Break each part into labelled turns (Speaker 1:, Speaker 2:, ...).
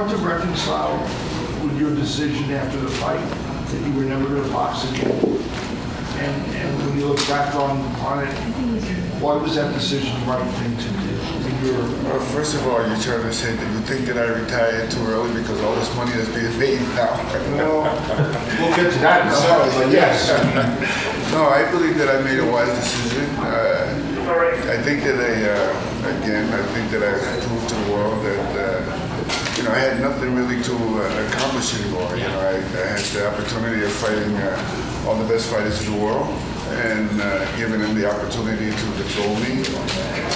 Speaker 1: hard to reconcile with your decision after the fight that you were never going to box again? And when you look back on it, why was that decision the right thing to do?
Speaker 2: Well, first of all, you're trying to say that you think that I retired too early because all this money is being made now.
Speaker 1: Well, we'll get to that in a second, but yes.
Speaker 2: No, I believe that I made a wise decision. I think that I think that I proved to the world that, I had nothing really to accomplish anymore. I had the opportunity of fighting all the best fighters in the world and giving them the opportunity to control me.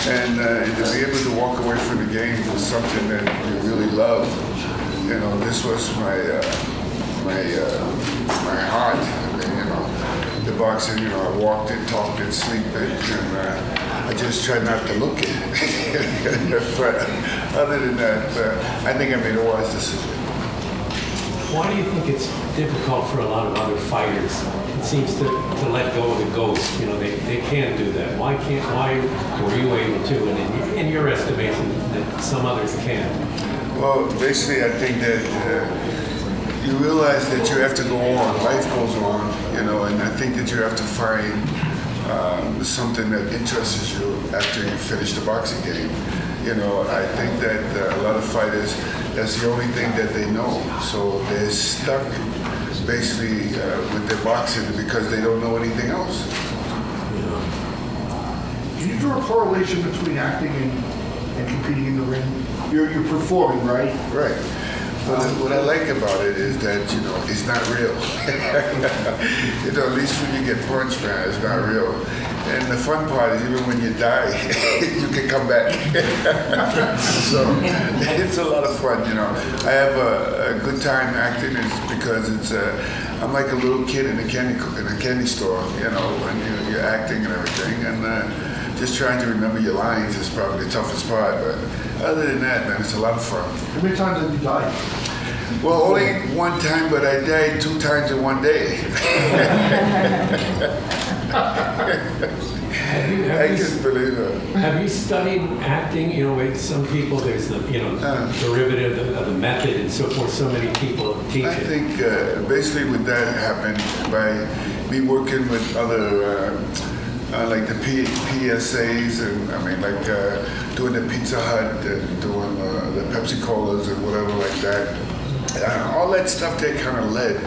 Speaker 2: And to be able to walk away from the game was something that you really loved. This was my heart. The boxing, I walked it, talked it, sleep it, and I just tried not to look at it. But other than that, I think I made a wise decision.
Speaker 3: Why do you think it's difficult for a lot of other fighters? It seems to let go of the ghost. They can't do that. Why were you able to? And in your estimation, that some others can't?
Speaker 2: Well, basically, I think that you realize that you have to go on. Life goes on, and I think that you have to find something that interests you after you finish the boxing game. I think that a lot of fighters, that's the only thing that they know. So they're stuck basically with their boxing because they don't know anything else.
Speaker 1: Can you draw a correlation between acting and competing in the ring? You're performing, right?
Speaker 2: Right. What I like about it is that, it's not real. At least when you get punched, man, it's not real. And the fun part is even when you die, you can come back. So it's a lot of fun, I have a good time acting because I'm like a little kid in a candy store, when you're acting and everything. And just trying to remember your lines is probably the toughest part. But other than that, man, it's a lot of fun.
Speaker 1: How many times have you died?
Speaker 2: Well, only one time, but I died 2 times in one day. I couldn't believe it.
Speaker 3: Have you studied acting? With some people, there's the derivative of the method and so forth. So many people teach it.
Speaker 2: I think basically with that happened by me working with other, like the PSAs and doing the Pizza Hut and doing the Pepsi Colas and whatever like that. All that stuff that kind of led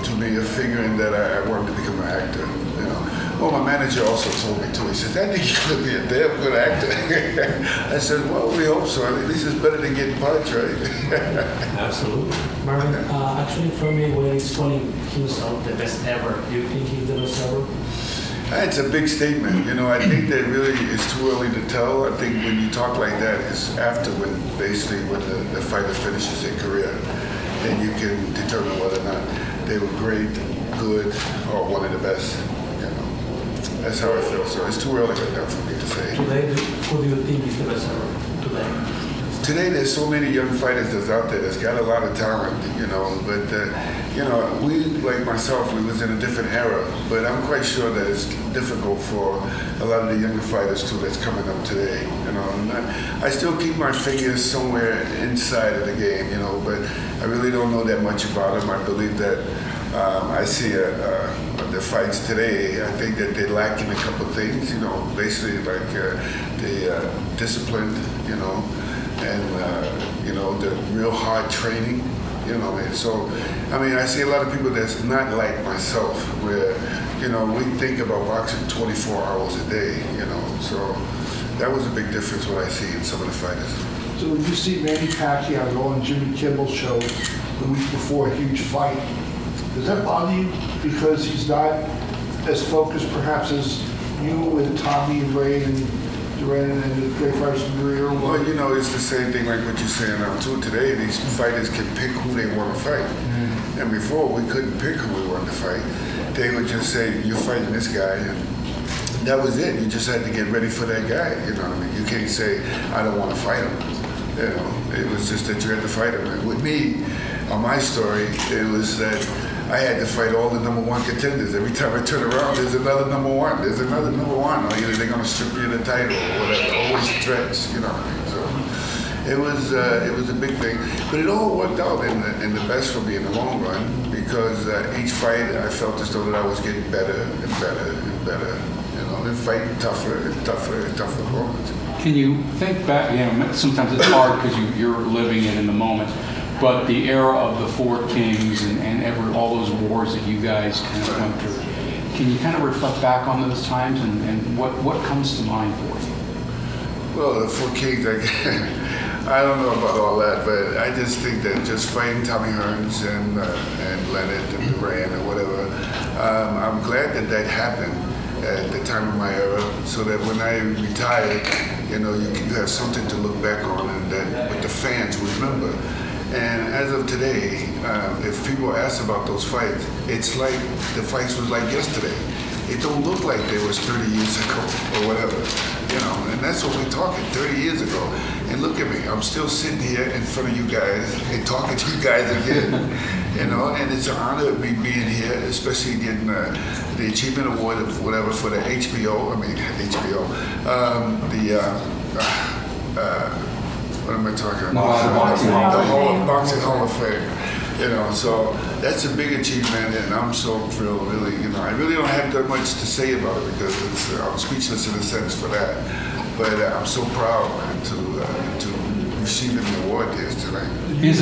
Speaker 2: to me of figuring that I wanted to become an actor. Well, my manager also told me too. He said, "I think you're going to be a damn good actor." I said, "Well, we hope so. At least it's better than getting punched, right?"
Speaker 3: Absolutely.
Speaker 4: Marvin, actually for me, when he's calling himself the best ever, do you think he's the best ever?
Speaker 2: It's a big statement. I think that really it's too early to tell. I think when you talk like that, it's after when the fighter finishes their career. Then you can determine whether or not they were great, good, or one of the best. That's how I feel. So it's too early right now for me to say.
Speaker 4: Today, who do you think is the best ever?
Speaker 2: Today, there's so many young fighters that's out there that's got a lot of talent, but, we, like myself, we was in a different era, but I'm quite sure that it's difficult for a lot of the younger fighters, too, that's coming up today, and I still keep my fingers somewhere inside of the game, but I really don't know that much about them. I believe that I see the fights today, I think that they lack in a couple of things, basically like the discipline, and the real hard training, and so, I see a lot of people that's not like myself, where, we think about boxing 24 hours a day, so that was a big difference what I see in some of the fighters.
Speaker 1: So when you see Manny Pacquiao go on Jimmy Kimmel's show the week before a huge fight, does that bother you because he's not as focused perhaps as you and Tommy and Ray and Duran and the great fighters from your era?
Speaker 2: Well, it's the same thing like what you're saying now too. Today, these fighters can pick who they want to fight. Mm-hmm. And before, we couldn't pick who we wanted to fight. They would just say, "You're fighting this guy," and that was it. You just had to get ready for that guy. You can't say, "I don't want to fight him." It was just that you had to fight him. And with me, on my story, it was that I had to fight all the number 1 contenders. Every time I turn around, there's another number 1. There's another number 1. Or either they're going to strip you of the title or whatever. Always threats, So it was a big thing, but it all worked out in the best for me in the long run because each fight I felt as though that I was getting better and better and better, and fighting tougher and tougher and tougher opponents.
Speaker 5: Can you think back, sometimes it's hard because you're living it in the moment, but the era of the Four Kings and all those wars that you guys kind of went through, can you kind of reflect back on those times and what comes to mind for you?
Speaker 2: Well, the Four Kings, I don't know about all that, but I just think that just fighting Tommy Hearns and Leonard and Duran or whatever, I'm glad that happened at the time of my era, so that when I retired, you have something to look back on, and that what the fans will remember. And as of today, if people ask about those fights, it's like the fights was like yesterday. It don't look like they was 30 years ago or whatever, and that's what we're talking, 30 years ago. And look at me, I'm still sitting here in front of you guys and talking to you guys again, and it's an honor of me being here, especially getting the Achievement Award of whatever for the what am I talking about? The Boxing Hall of Fame. So that's a big achievement, and I'm so thrilled, really. I really don't have that much to say about it because I'm speechless in a sense for that. But I'm so proud, man, to receive an award here tonight.
Speaker 5: Is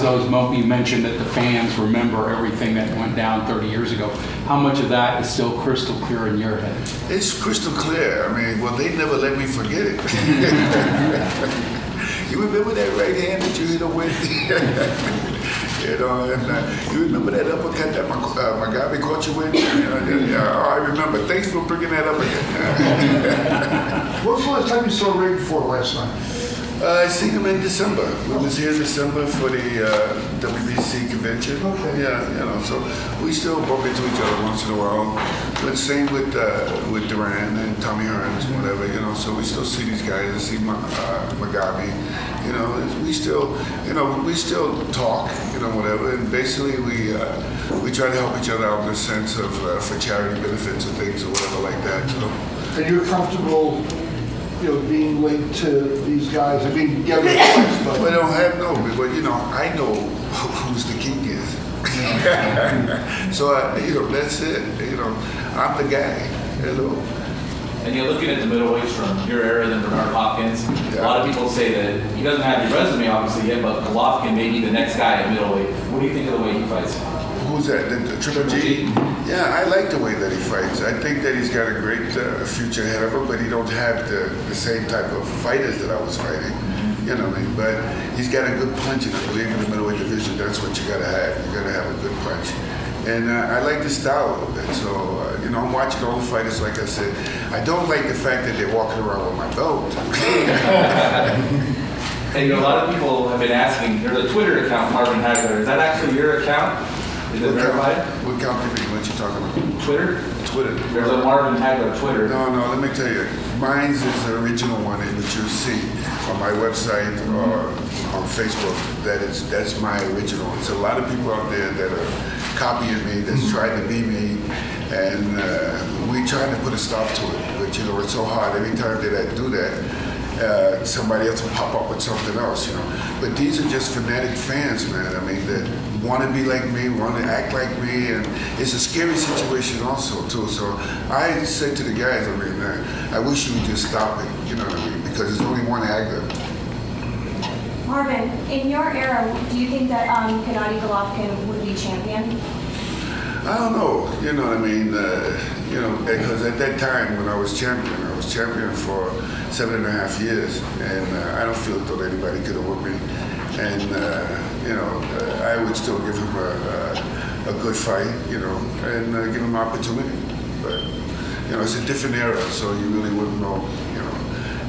Speaker 5: those moments you mentioned that the fans remember everything that went down 30 years ago? How much of that is still crystal clear in your head?
Speaker 2: It's crystal clear. They never let me forget it. You remember that right hand that you hit a with? You remember that uppercut that Mugabe caught you with? I remember. Thanks for bringing that up again.
Speaker 1: What was the last time you saw Ray before last night?
Speaker 2: I seen him in December. We was here in December for the WBC convention.
Speaker 1: Okay.
Speaker 2: Yeah, so we still bump into each other once in a while. But same with Duran and Tommy Hearns, whatever, so we still see these guys. I see Mugabe. We still talk, whatever. And basically we try to help each other out in the sense of for charity benefits and things or whatever like that. So.
Speaker 1: And you're comfortable being linked to these guys? Gary, but
Speaker 2: I don't have but I know who's the king is. So that's it. I'm the guy.
Speaker 6: And you're looking at the middleweights from your era than Bernard Hopkins.
Speaker 2: Yeah.
Speaker 6: A lot of people say that he doesn't have your resume obviously yet, but Golovkin may be the next guy at middleweight. What do you think of the way he fights?
Speaker 2: Who's that? The Triple G? Yeah, I like the way that he fights. I think that he's got a great future ahead of him, but he don't have the same type of fighters that I was fighting. But he's got a good punch, and I believe in the middleweight division, that's what you gotta have. You gotta have a good punch. And I like the style a little bit. So, I'm watching all the fighters, like I said. I don't like the fact that they're walking around with my belt.
Speaker 6: Hey, a lot of people have been asking, there's a Twitter account, Marvin Hagler. Is that actually your account? Is it verified?
Speaker 2: What company? What you talking about?
Speaker 6: Twitter?
Speaker 2: Twitter.
Speaker 6: There's a Marvin Hagler Twitter.
Speaker 2: No, let me tell you. Mine's is the original one, which you'll see on my website or on Facebook. That's my original. There's a lot of people out there that are copying me, that's trying to be me, and we trying to put a stop to it. But it's so hard. Every time that I do that, somebody else will pop up with something else, But these are just fanatic fans, man. That want to be like me, want to act like me, and it's a scary situation also, too. So I said to the guys, I wish you would just stop it, because there's only one Hagler.
Speaker 7: Marvin, in your era, do you think that Gennady Golovkin would be champion?
Speaker 2: I don't know, because at that time when I was champion for 7.5 years, and I don't feel as though anybody could have whooped me. And, I would still give him a good fight, and give him an opportunity. But, it's a different era, so you really wouldn't know,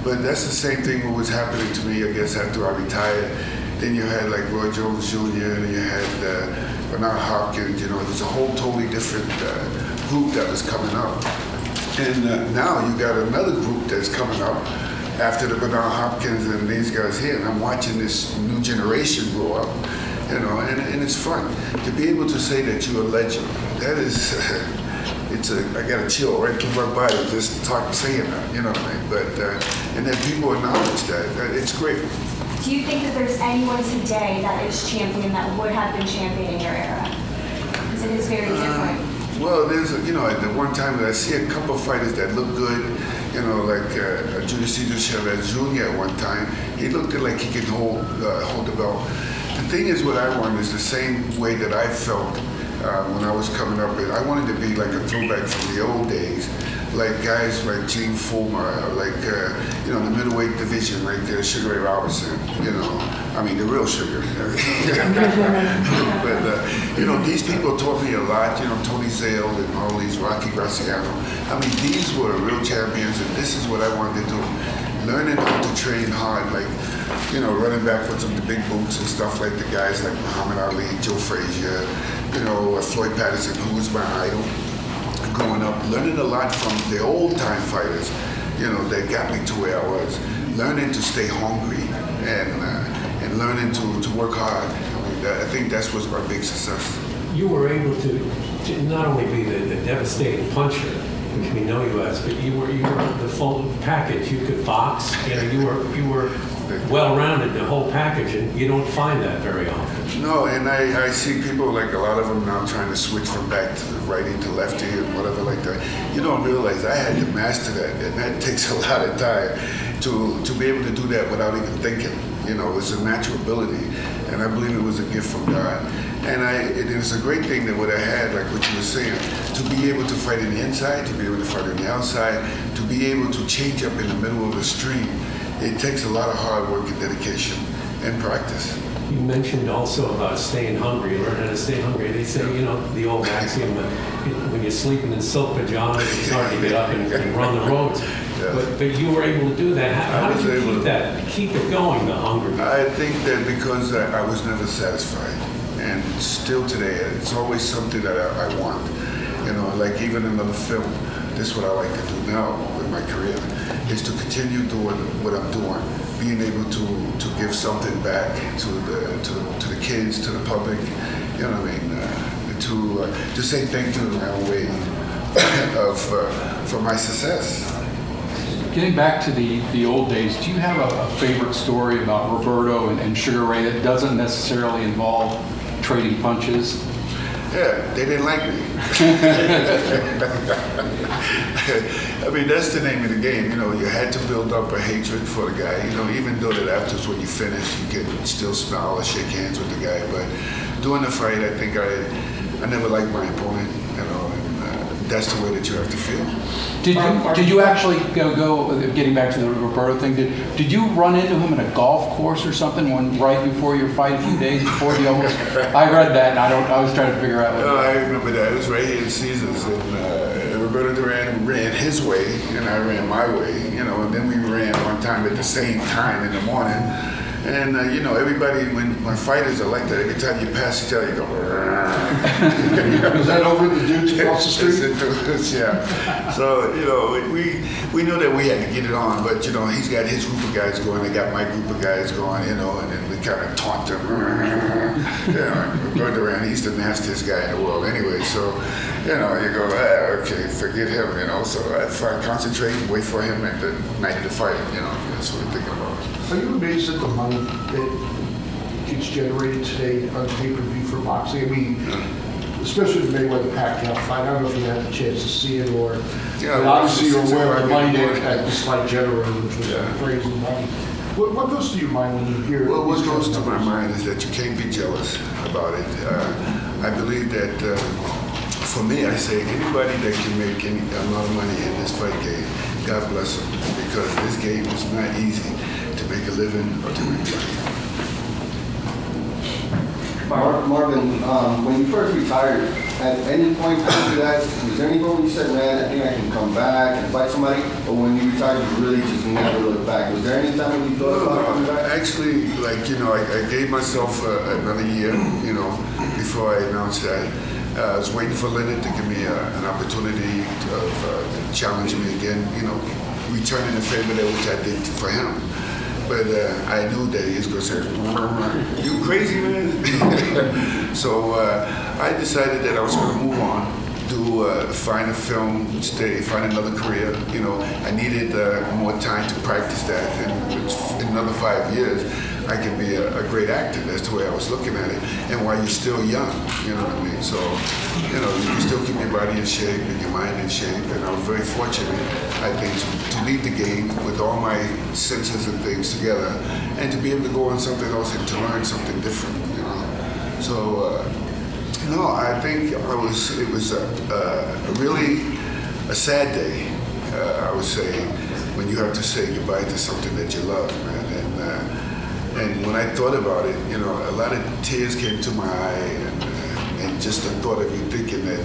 Speaker 2: But that's the same thing what was happening to me, I guess, after I retired. Then you had like Roy Jones Jr., and you had Bernard Hopkins, it was a whole totally different group that was coming up. And now you got another group that's coming up after the Bernard Hopkins and these guys here, and I'm watching this new generation grow up, and it's fun to be able to say that you're a legend. That is, I got a chill right through my body just saying that, you know what I mean? But, and then people acknowledge that. It's great.
Speaker 7: Do you think that there's anyone today that is champion that would have been champion in your era? Because it is very different.
Speaker 2: Well, there's, at the one time I see a couple of fighters that look good, like Julio Cesar Chavez Jr. at one time. He looked like he could hold the belt. The thing is, what I want is the same way that I felt when I was coming up. I wanted to be like a throwback from the old days, like guys like Gene Fullmer, like the middleweight division, like Sugar Ray Robinson. I mean the real Sugar. But these people taught me a lot. Tony Zale and all these, Rocky Graciano. I mean, these were real champions, and this is what I wanted to do. Learning how to train hard, like running backwards with the big boots and stuff like the guys like Muhammad Ali, Joe Frazier, Floyd Patterson, who was my idol. Growing up, learning a lot from the old time fighters, that got me to where I was. Learning to stay hungry and learning to work hard. I think that's what's my big success.
Speaker 3: You were able to not only be the devastating puncher, which we know you as, but you were the full package. You could box. You were well-rounded, the whole package, and you don't find that very often.
Speaker 2: No, and I see people, like a lot of them now, trying to switch from back to the righty to lefty and whatever like that. You don't realize I had to master that, and that takes a lot of time to be able to do that without even thinking. It's a natural ability, and I believe it was a gift from God. And it's a great thing that what I had, like what you were saying, to be able to fight in the inside, to be able to fight on the outside, to be able to change up in the middle of the stream. It takes a lot of hard work and dedication and practice.
Speaker 3: You mentioned also about staying hungry, learn how to stay hungry. They say, the old axiom, when you're sleeping in silk pajamas, it's hard to get up and run the roads. Yes. But you were able to do that. How did you keep it going, the hunger?
Speaker 2: I think that because I was never satisfied. And still today, it's always something that I want. Like even another film, this is what I like to do now with my career, is to continue doing what I'm doing, being able to give something back to the kids, to the public, to say thank you in my own way for my success.
Speaker 5: Getting back to the old days, do you have a favorite story about Roberto and Sugar Ray that doesn't necessarily involve trading punches?
Speaker 2: Yeah, they didn't like me. I mean, that's the name of the game. You had to build up a hatred for the guy. Even though that afterwards when you finish, you can still smile or shake hands with the guy. But during the fight, I think I never liked my opponent. And that's the way that you have to feel.
Speaker 5: Did you actually go getting back to the Roberto thing? Did you run into him in a golf course or something right before your fight, a few days before the almost? I read that, and I was trying to figure out.
Speaker 2: No, I remember that. It was right here in Caesars, and Roberto Duran ran his way, and I ran my way. And then we ran one time at the same time in the morning. And everybody, when fighters are like that, every time you pass each other, you go.
Speaker 1: Was that over the dudes across the street?
Speaker 2: Yeah. So we knew that we had to get it on, but he's got his group of guys going, I got my group of guys going, and then we kind of taunt them. Roberto Duran, he's the nastiest guy in the world anyway. So you go, okay, forget him. So I concentrate and wait for him at the night of the fight. That's what I'm thinking about.
Speaker 1: Are you amazed at the money that gets generated today on pay-per-view for boxing? I mean, especially the Mayweather Pacquiao fight. I don't know if you had the chance to see it or obviously you're aware of the money that this fight generated, which was crazy money. What goes through your mind when you hear it?
Speaker 2: Well, what goes to my mind is that you can't be jealous about it. I believe that for me, I say anybody that can make a lot of money in this fight game, God bless them, because this game is not easy to make a living or to make money.
Speaker 8: Marvin, when you first retired, at any point after that, was there any point you said, man, I think I can come back and fight somebody? Or when you retired, you really just never looked back? Was there any time when you thought about coming back?
Speaker 2: Actually, I gave myself another year, before I announced that. I was waiting for Leonard to give me an opportunity to challenge me again, returning the favor that which I did for him. But I knew that he was going to say, you crazy, man? So I decided that I was going to move on, do to find a film, find another career. You know, I needed more time to practice that, and in another 5 years, I can be a great actor. That's the way I was looking at it. And while you're still young, you know what I mean? So, you know, you can still keep your body in shape and your mind in shape. And I was very fortunate, I think, to lead the game with all my senses and things together, and to be able to go on something else and to learn something different, you know. So, no, I think it was really a sad day, I would say, when you have to say goodbye to something that you love, man. And when I thought about it, you know, a lot of tears came to my eye, and just the thought of you thinking that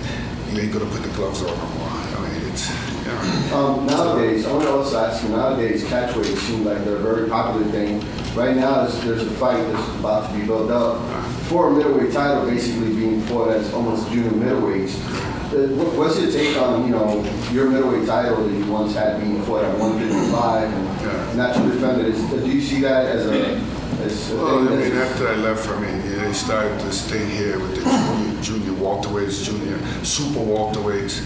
Speaker 2: you ain't gonna put the gloves on no more. I mean, it's, you know.
Speaker 8: Nowadays, I want to also ask you, nowadays catchweights seem like they're a very popular thing. Right now, there's a fight that's about to be built up for a middleweight title basically being fought as almost junior middleweights. What's your take on, you know, your middleweight title that you once had being fought at 155 and not to defend it? Do you see that as a
Speaker 2: well, I mean, after I left from India, they started this thing here with the junior welterweights, junior super welterweights,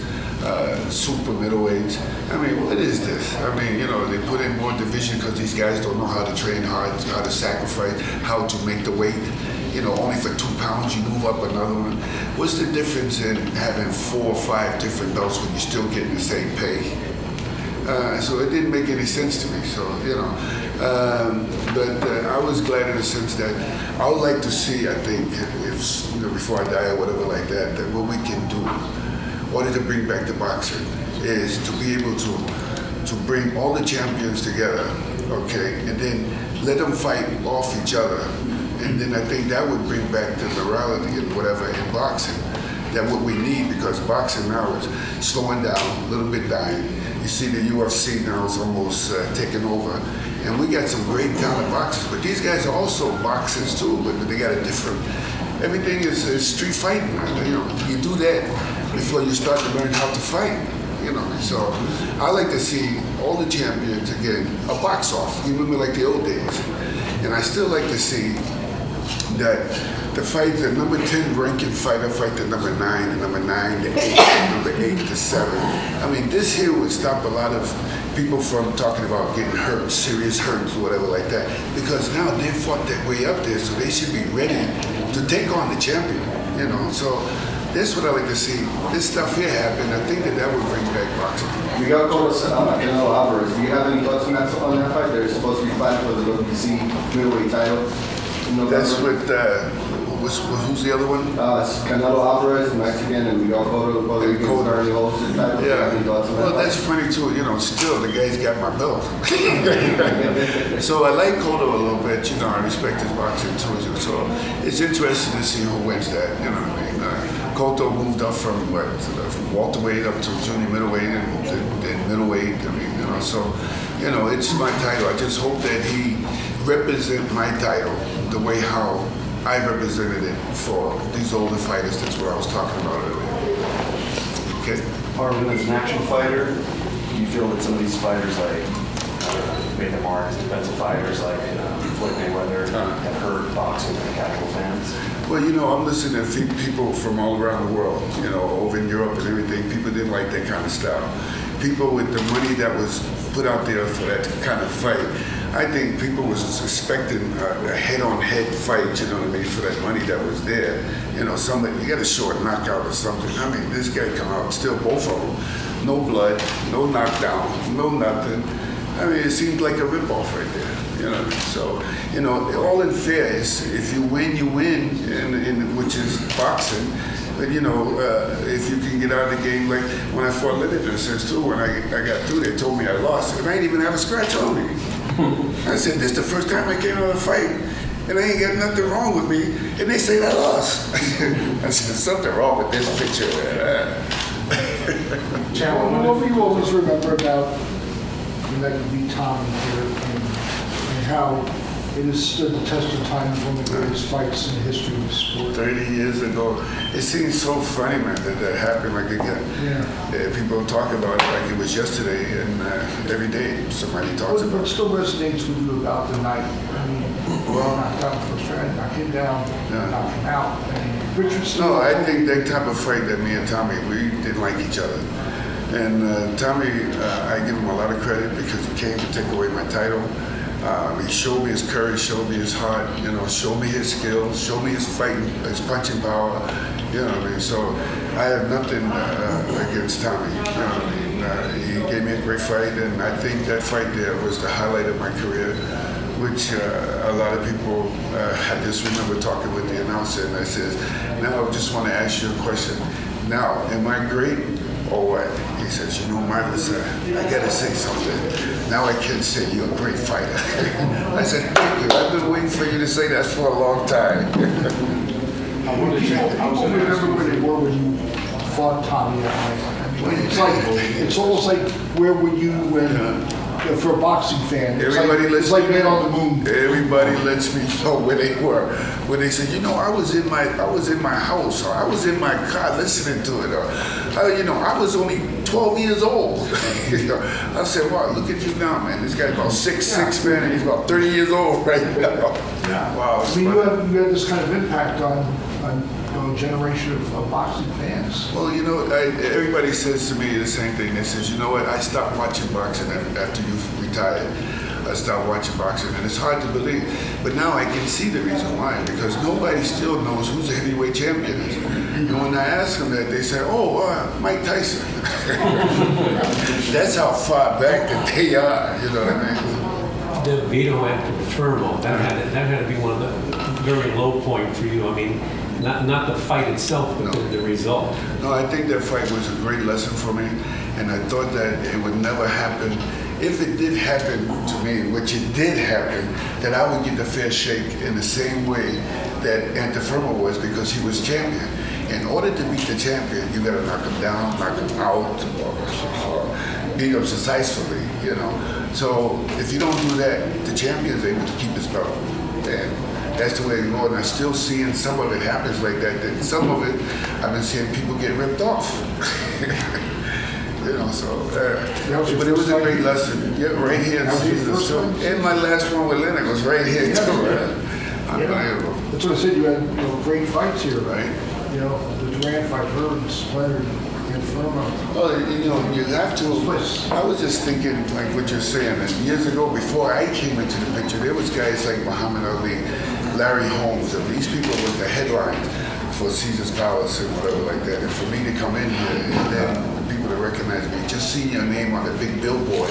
Speaker 2: super middleweights. I mean, what is this? I mean, you know, they put in more division because these guys don't know how to train hard, how to sacrifice, how to make the weight. You know, only for 2 pounds you move up another one. What's the difference in having 4 or 5 different belts when you're still getting the same pay? So it didn't make any sense to me. So, you know, but I was glad in the sense that I would like to see, I think, if, you know, before I die or whatever like that, that what we can do in order to bring back the boxing is to be able to bring all the champions together, okay, and then let them fight off each other. And then I think that would bring back the morality and whatever in boxing, that what we need, because boxing now is slowing down, a little bit dying. You see the UFC now is almost taking over. And we got some great talented boxers, but these guys are also boxers too, but they got a different, everything is street fighting. You know, you do that before you start to learn how to fight. You know, so I like to see all the champions again, a box off. You remember like the old days. And I still like to see that the number 10 ranking fighter fight the number 9, the number 9 to 8, the number 8 to 7. I mean, this here would stop a lot of people from talking about getting hurt, serious hurts or whatever like that, because now they fought their way up there, so they should be ready to take on the champion, you know. So that's what I like to see. This stuff here happen. I think that would bring back boxing.
Speaker 8: Miguel Canelo Alvarez, do you have any thoughts on that fight? They're supposed to be fighting for the WBC middleweight title.
Speaker 2: That's with, who's the other one?
Speaker 8: Canelo Alvarez, Mexican, and Miguel Cotto. Already holds the title.
Speaker 2: Yeah. Well, that's funny too. You know, still the guy's got my belt. So I like Cotto a little bit. You know, I respect his boxing too. So it's interesting to see who wins that. You know what I mean? Cotto moved up from from welterweight up to junior middleweight and then middleweight. I mean, you know, so you know, it's my title. I just hope that he represent my title the way how I represented it for these older fighters. That's what I was talking about earlier. Okay.
Speaker 9: Marvin, as an action fighter, do you feel that some of these fighters, like made them more as defensive fighters, like Floyd Mayweather, have hurt boxing for casual fans?
Speaker 2: Well, you know, I'm listening to people from all around the world, you know, over in Europe and everything. People didn't like that kind of style. People with the money that was put out there for that kind of fight, I think people was expecting a head-on-head fight, you know what I mean, for that money that was there. You know, somebody, you got a short knockout or something. I mean, this guy come out, still both of them. No blood, no knockdown, no nothing. I mean, it seemed like a ripoff right there, you know. So, you know, all in fair is, if you win, you win, which is boxing. But, you know, if you can get out of the game, like when I fought Leonard in a sense too, when I got through, they told me I lost, and I didn't even have a scratch on me. I said, this is the first time I came out of a fight, and I ain't got nothing wrong with me, and they say I lost. I said, something wrong with this picture.
Speaker 1: What do you always remember about Gennady v. Tommy here, and how it has stood the test of time as one of the greatest fights in the history of the sport?
Speaker 2: 30 years ago. It seems so funny, man, that happened like again. Yeah. People talk about it like it was yesterday, and every day somebody talks about it.
Speaker 1: What still resonates with you about the night? I mean, knocked out the first round, knocked him down, knocked him out, and Richardson?
Speaker 2: No, I think that type of fight that me and Tommy, we didn't like each other. And Tommy, I give him a lot of credit because he came to take away my title. He showed me his courage, showed me his heart, you know, showed me his skills, showed me his fighting, his punching power, you know what I mean? So I have nothing against Tommy, you know what I mean? He gave me a great fight, and I think that fight there was the highlight of my career, which a lot of people, I just remember talking with the announcer, and I says, now I just want to ask you a question. Now, am I great or what? He says, you know, Marvelous, I gotta say something. Now I can say you're a great fighter. I said, thank you. I've been waiting for you to say that for a long time.
Speaker 1: I don't remember where they were when you fought Tommy that night. I mean, it's almost like where were you when, for a boxing fan, it's like man on the moon.
Speaker 2: Everybody lets me know where they were. When they said, you know, I was in my house, or I was in my car listening to it, or you know, I was only 12 years old. You know, I said, wow, look at you now, man. This guy's about 6'6", man, and he's about 30 years old right now.
Speaker 1: Yeah.
Speaker 2: Wow.
Speaker 1: I mean, you had this kind of impact on you know, a generation of boxing fans.
Speaker 2: Well, you know, everybody says to me the same thing. They says, you know what, I stopped watching boxing after you retired. I stopped watching boxing, and it's hard to believe. But now I can see the reason why, because nobody still knows who's the heavyweight champion is. And when I ask them that, they say, oh, Mike Tyson. That's how far back that they are, you know what I mean?
Speaker 3: The veto after Fermo, that had to be one of the very low point for you. I mean, not the fight itself, but the result.
Speaker 2: No, I think that fight was a great lesson for me, and I thought that it would never happen. If it did happen to me, which it did happen, that I would get the fair shake in the same way that Antifermo was, because he was champion. In order to beat the champion, you gotta knock him down, knock him out, or beat him decisively, you know. So if you don't do that, the champion's able to keep his belt. And that's the way it goes. And I'm still seeing some of it happens like that. And some of it, I've been seeing people get ripped off. You know, so, but it was a great lesson. Yeah, right here in season. So, and my last one with Leonard was right here too, right? Unbelievable.
Speaker 1: That's what I said, you had great fights here.
Speaker 2: Right.
Speaker 1: You know, the Durant fight, Burns, Leonard, and Fermo.
Speaker 2: Well, you know, you have to, I was just thinking, like what you're saying, and years ago, before I came into the picture, there was guys like Muhammad Ali, Larry Holmes, and these people was the headline for Caesar's Palace and whatever like that. And for me to come in here and then people to recognize me, just seeing your name on the big billboard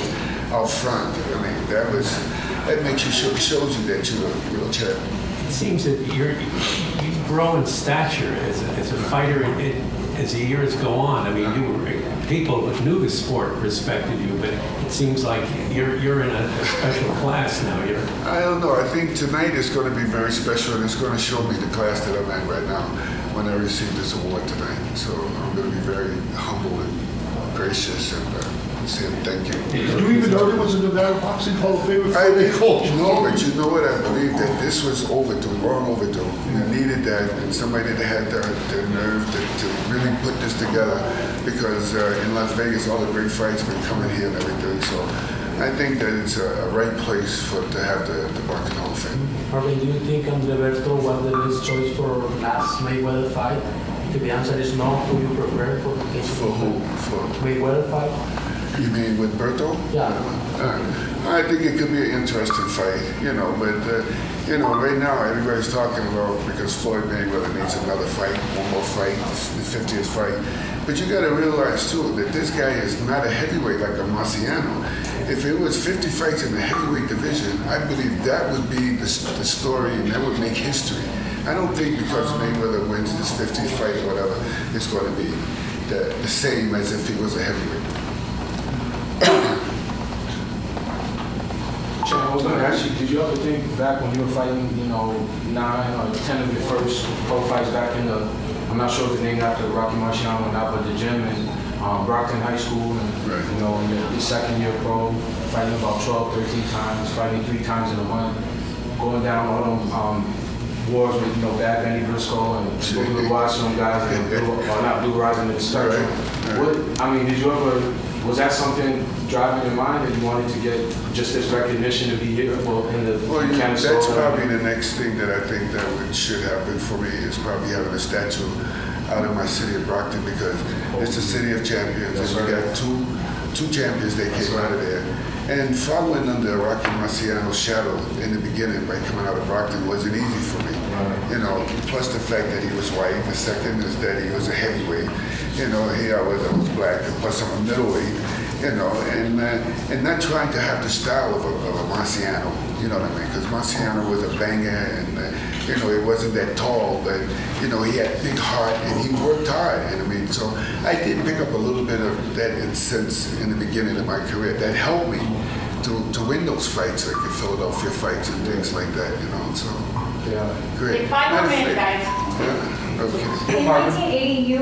Speaker 2: out front, I mean, that makes you shows you that you're a real champ.
Speaker 3: It seems that you grow in stature as a fighter as the years go on. I mean, people knew the sport, respected you, but it seems like you're in a special class now.
Speaker 2: I don't know. I think tonight is going to be very special, and it's going to show me the class that I'm at right now when I receive this award tonight. So I'm going to be very humble and gracious and say thank you.
Speaker 1: Did you even know there was a Nevada Boxing Hall of Fame?
Speaker 2: I didn't know, but you know what? I believe that this was overdue, long overdue. We needed that, and somebody that had the nerve to really put this together, because in Las Vegas, all the great fights been coming here and everything. So I think that it's a right place to have the Boxing Hall of Fame.
Speaker 4: Marvin, do you think Andreberto was the best choice for last Mayweather fight? If the answer is no, who you prefer for
Speaker 2: who? For
Speaker 4: Mayweather fight?
Speaker 2: You mean with Berto?
Speaker 4: Yeah.
Speaker 2: I think it could be an interesting fight, you know, but, you know, right now everybody's talking about, because Floyd Mayweather needs another fight, one more fight, the 50th fight. But you got to realize, too, that this guy is not a heavyweight like a Marciano. If it was 50 fights in the heavyweight division, I believe that would be the story, and that would make history. I don't think because Mayweather wins this 50th fight or whatever, it's going to be the same as if he was a heavyweight.
Speaker 10: I was going to ask you, did you ever think back when you were fighting, 9 or 10 of your first pro fights back in the, I'm not sure if it's named after Rocky Marciano or not, but the gym in Brockton High School, and
Speaker 2: right.
Speaker 10: In your second year pro, fighting about 12, 13 times, fighting 3 times in a month, going down all them wars with, Bad Benny Briscoe and Blue Watch, some guys, or not Blue Rising and Sturgeon.
Speaker 2: Right.
Speaker 10: What, did you ever Was that something driving your mind that you wanted to get just this recognition to be here in the
Speaker 2: Well,
Speaker 10: Canada
Speaker 2: that's
Speaker 10: store?
Speaker 2: probably the next thing that I think that should happen for me is probably having a statue out of my city of Brockton because it's the city of champions.
Speaker 10: That's
Speaker 2: And we
Speaker 10: right.
Speaker 2: got two champions that came out of there. And following under Rocky Marciano's shadow in the beginning by coming out of Brockton wasn't easy for me. You know, plus the fact that he was white. The second is that he was a heavyweight. You know, here I was black, and plus I'm a middleweight. You know, and not trying to have the style of a Marciano. You know what I mean? Because Marciano was a banger, and you know, he wasn't that tall, but you know, he had a big heart and he worked hard. And I mean, so I did pick up a little bit of that sense in the beginning of my career that helped me to win those fights, like the Philadelphia fights and things like that. You know, so
Speaker 10: Yeah.
Speaker 2: great.
Speaker 11: 5 more
Speaker 2: Matter of
Speaker 11: minutes,
Speaker 2: fact-
Speaker 11: guys.
Speaker 2: Yeah. Okay.
Speaker 7: In 1980, you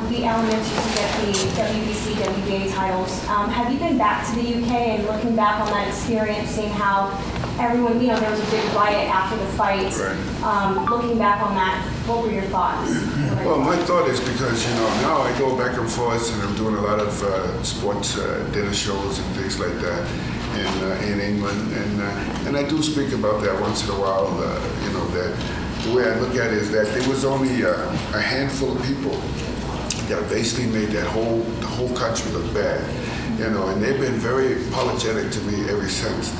Speaker 7: beat elementary to get the WBC, WBA titles. Have you been back to the UK and looking back on that experience, seeing how everyone, you know, there was a big riot after the fight.
Speaker 2: Right.
Speaker 7: Looking back on that, what were your thoughts?
Speaker 2: Well, my thought is because, you know, now I go back and forth and I'm doing a lot of sports dinner shows and things like that in England. And I do speak about that once in a while, you know, that the way I look at it is that there was only a handful of people that basically made the whole country look bad, you know, and they've been very apologetic to me ever since.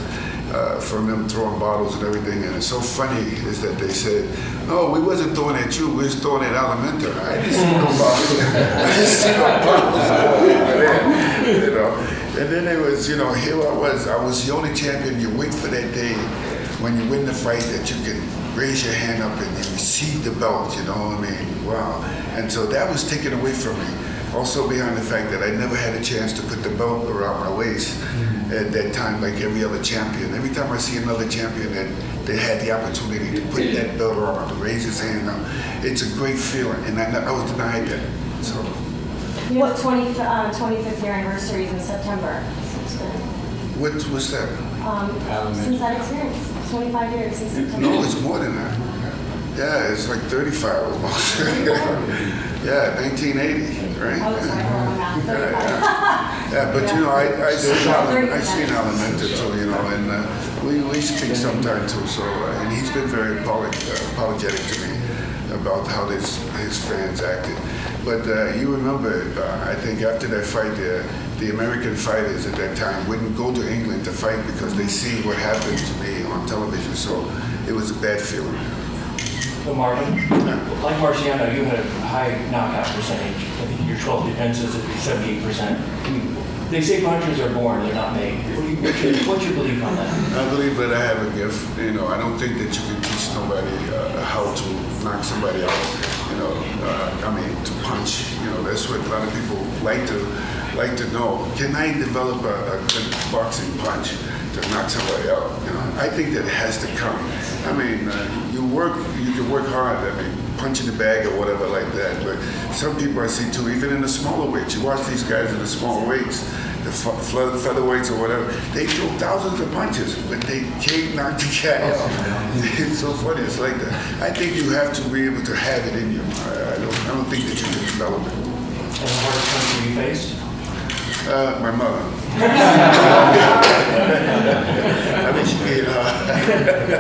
Speaker 2: From them throwing bottles and everything, and it's so funny is that they said, "No, we wasn't throwing at you, we was throwing at Alimenta." I didn't see no bottles. I didn't see no bottles over there, you know. And then it was, you know, here I was the only champion. You wait for that day when you win the fight that you can raise your hand up and you receive the belt. You know what I mean? Wow. And so that was taken away from me. Also behind the fact that I never had a chance to put the belt around my waist at that time, like every other champion. Every time I see another champion that they had the opportunity to put that belt around, to raise his hand up, it's a great feeling, and I was denied that. So,
Speaker 7: What 25th year anniversary is in September? So it's been,
Speaker 2: what was that?
Speaker 7: since that experience, 25 years since September.
Speaker 2: No, it's more than that. Yeah, it's like 35 almost. Yeah, 1980, right?
Speaker 7: I was right on that. 35.
Speaker 2: Yeah, but you know, I seen Alimenta too, you know, and we speak sometime too. So, and he's been very apologetic to me about how his fans acted. But you remember, I think after that fight, the American fighters at that time wouldn't go to England to fight because they see what happened to me on television. So it was a bad feeling.
Speaker 12: So Marvin, like Marciano, you had a high knockout percentage. I think your 12 defenses at 78%. They say punchers are born, they're not made. What's your belief on that?
Speaker 2: I believe that I have a gift. You know, I don't think that you can teach nobody how to knock somebody out. You know, I mean, to punch. You know, that's what a lot of people like to know. Can I develop a good boxing punch to knock somebody out? You know, I think that it has to come. I mean, you can work hard. I mean, punching the bag or whatever like that. But some people I see too, even in the smaller weights. You watch these guys in the small weights, the featherweights or whatever. They throw thousands of punches, but they can't knock the guy out. It's so funny. It's like that. I think you have to be able to have it in you. I don't think that you can develop it.
Speaker 12: And the hardest puncher you faced?
Speaker 2: My mother. I think she made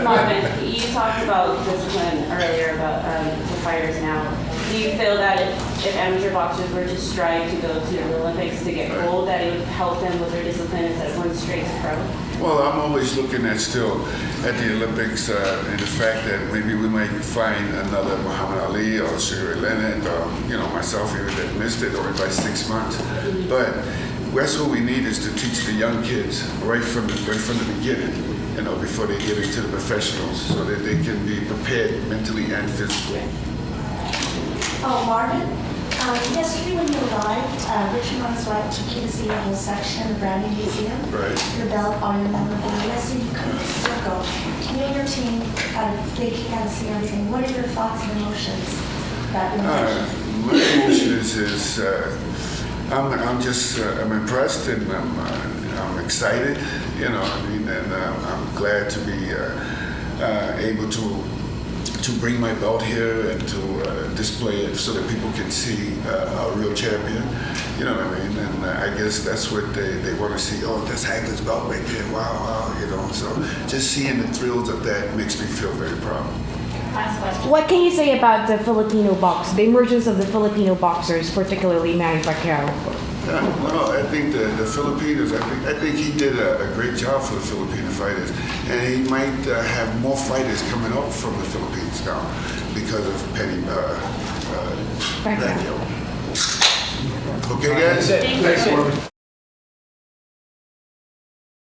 Speaker 11: Marvin, you talked about discipline earlier about the fighters now. Do you feel that if amateur boxers were to strive to go to the Olympics to get gold, that it would help them with their discipline instead of going straight to pro?
Speaker 2: Well, I'm always looking at still at the Olympics and the fact that maybe we might find another Muhammad Ali or Sugar Leonard, you know, myself even that missed it, or by 6 months. But that's what we need is to teach the young kids right from the beginning, you know, before they get into the professionals, so that they can be prepared mentally and physically.
Speaker 13: Oh, Marvin, yesterday when you arrived, Richard on his wife took you to see the whole section, the brand new museum.
Speaker 2: Right.
Speaker 13: Your belt, all your memorabilia, so you come to circle. You and your team, they kind of see everything. What are your thoughts and emotions about your emotions?
Speaker 2: My emotions is I'm impressed and I'm excited, you know. I mean, and I'm glad to be able to to bring my belt here and to display it so that people can see a real champion. You know what I mean? And I guess that's what they want to see. Oh, that's Hagler's belt right there. Wow, wow, you know. So just seeing the thrills of that makes me feel very proud.
Speaker 11: Last question.
Speaker 14: What can you say about the Filipino box, the emergence of the Filipino boxers, particularly Manny Pacquiao?
Speaker 2: Yeah, well, I think the Filipinos, I think he did a great job for the Filipino fighters. And he might have more fighters coming up from the Philippines now because of Pacquiao. Okay, guys?
Speaker 11: Thank you.